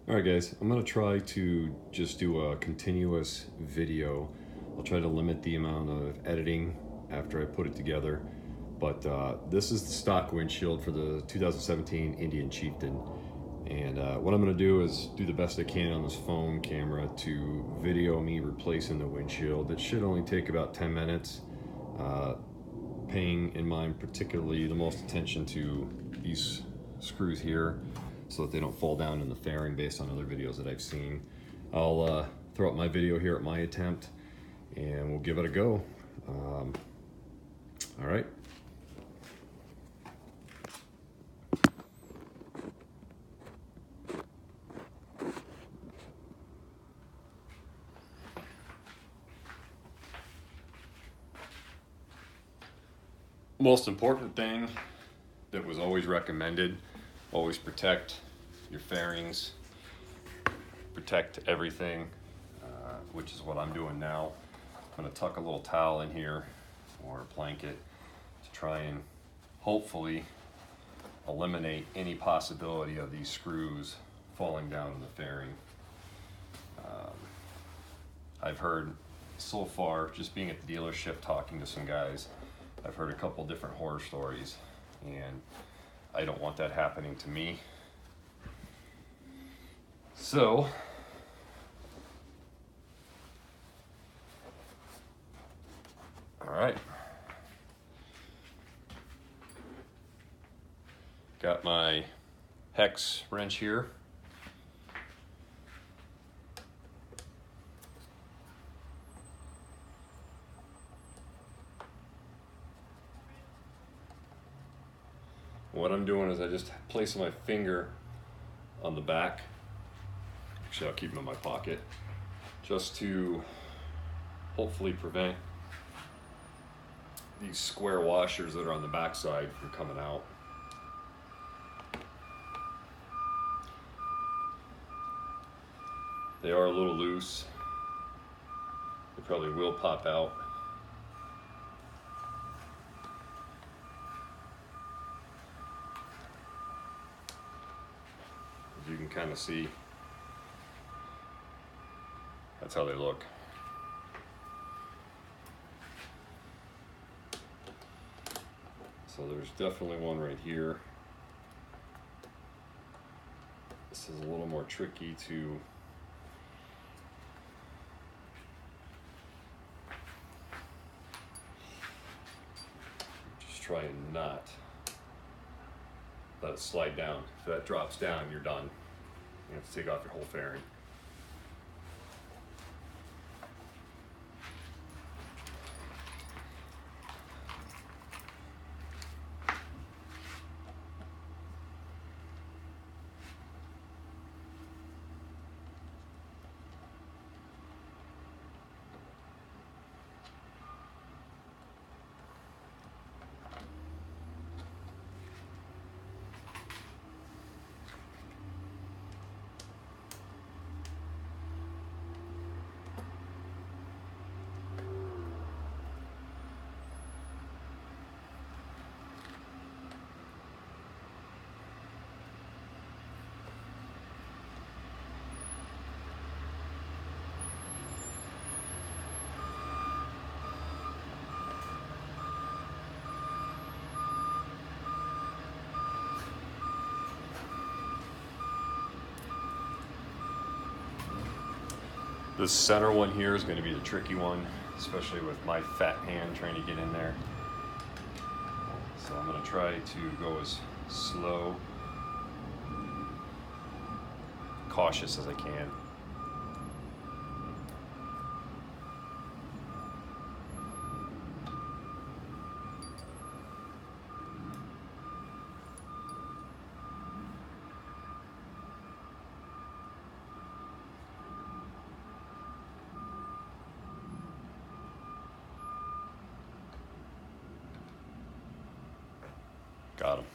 Alright guys, I'm going to try to just do a continuous video. I'll try to limit the amount of editing after I put it together. But this is the stock windshield for the 2017 Indian Chieftain. And what I'm going to do is do the best I can on this phone camera to video me replacing the windshield. It should only take about 10 minutes. Paying in mind particularly the most attention to these screws here, so that they don't fall down in the fairing based on other videos that I've seen. I'll throw up my video here at my attempt and we'll give it a go. All right. Most important thing that was always recommended, always protect your fairings, protect everything, which is what I'm doing now. I'm going to tuck a little towel in here or a blanket to try and hopefully eliminate any possibility of these screws falling down in the fairing. I've heard so far, just being at the dealership talking to some guys, I've heard a couple different horror stories, and I don't want that happening to me. So, all right. Got my hex wrench here. What I'm doing is I just place my finger on the back. Actually, I'll keep them in my pocket just to hopefully prevent these square washers that are on the back side from coming out. They are a little loose. They probably will pop out. As you can kind of see, that's how they look. So there's definitely one right here. This is a little more tricky to just try and not let it slide down. If that drops down, you're done. You have to take off your whole fairing. This center one here is going to be the tricky one, especially with my fat hand trying to get in there. So I'm going to try to go as slow, cautious as I can. Got him.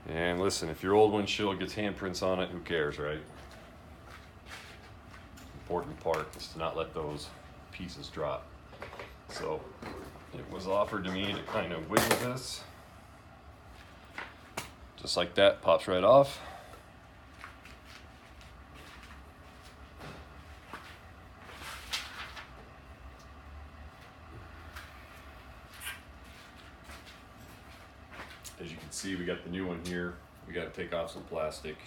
And listen, if your old windshield gets handprints on it, who cares, right? Important part is to not let those pieces drop. So it was offered to me to kind of wiggle this. Just like that, pops right off. see, we got the new one here. We got to take off some plastic.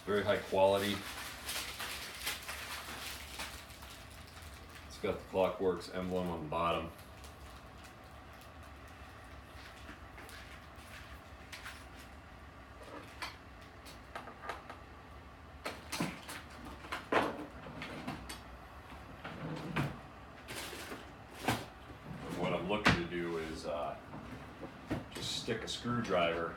Very high quality. It's got the Klock emblem on the bottom. What I'm looking to do is just stick a screwdriver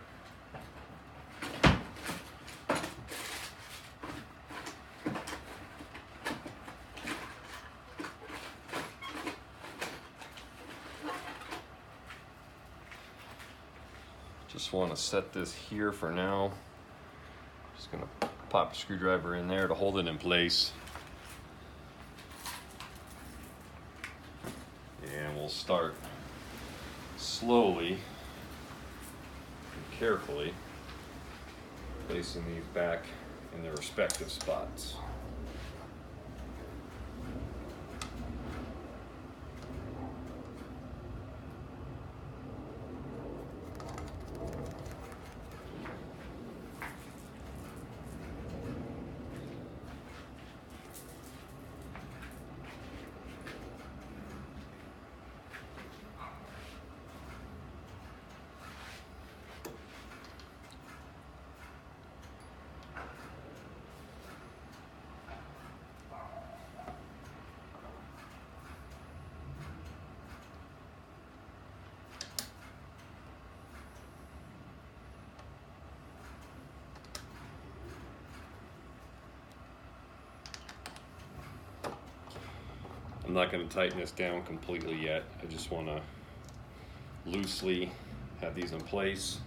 Just want to set this here for now. Just gonna pop a screwdriver in there to hold it in place. And we'll start slowly and carefully placing these back in their respective spots. I'm not going to tighten this down completely yet. I just want to loosely have these in place.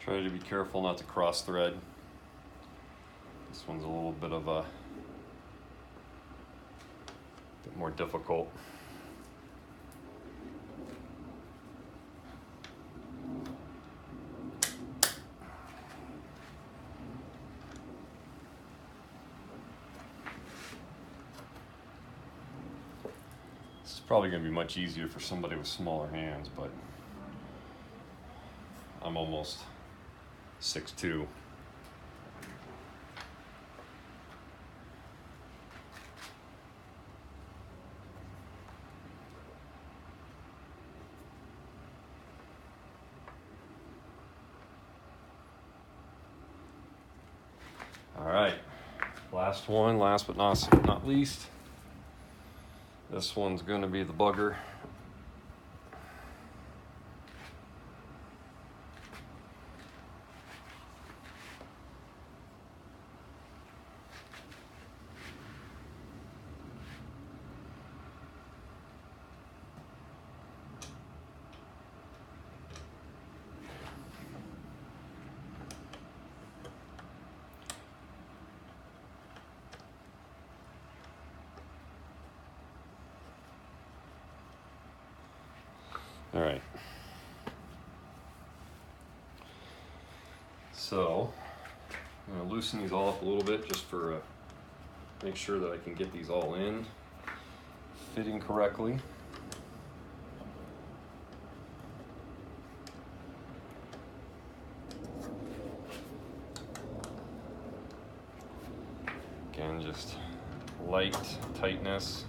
Try to be careful not to cross thread. This one's a little bit of a bit more difficult. This is probably going to be much easier for somebody with smaller hands, but I'm almost 6'2". All right, last one, last but not least. This one's gonna be the bugger. All right. So I'm going to loosen these all up a little bit just for make sure that I can get these all in, fitting correctly. Again, just light tightness.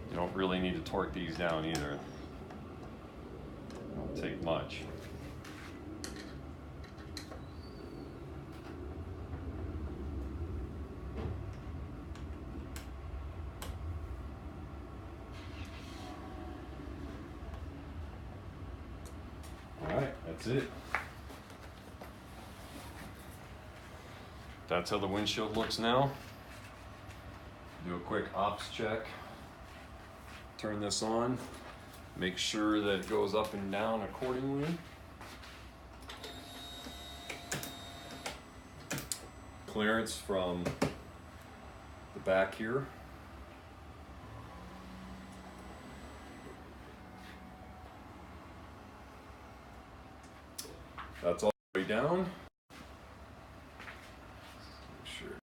You don't really need to torque these down either. It don't take much. Alright, that's it. That's how the windshield looks now. Do a quick ops check. Turn this on. Make sure that it goes up and down accordingly. Clearance from the back here. That's all the way down.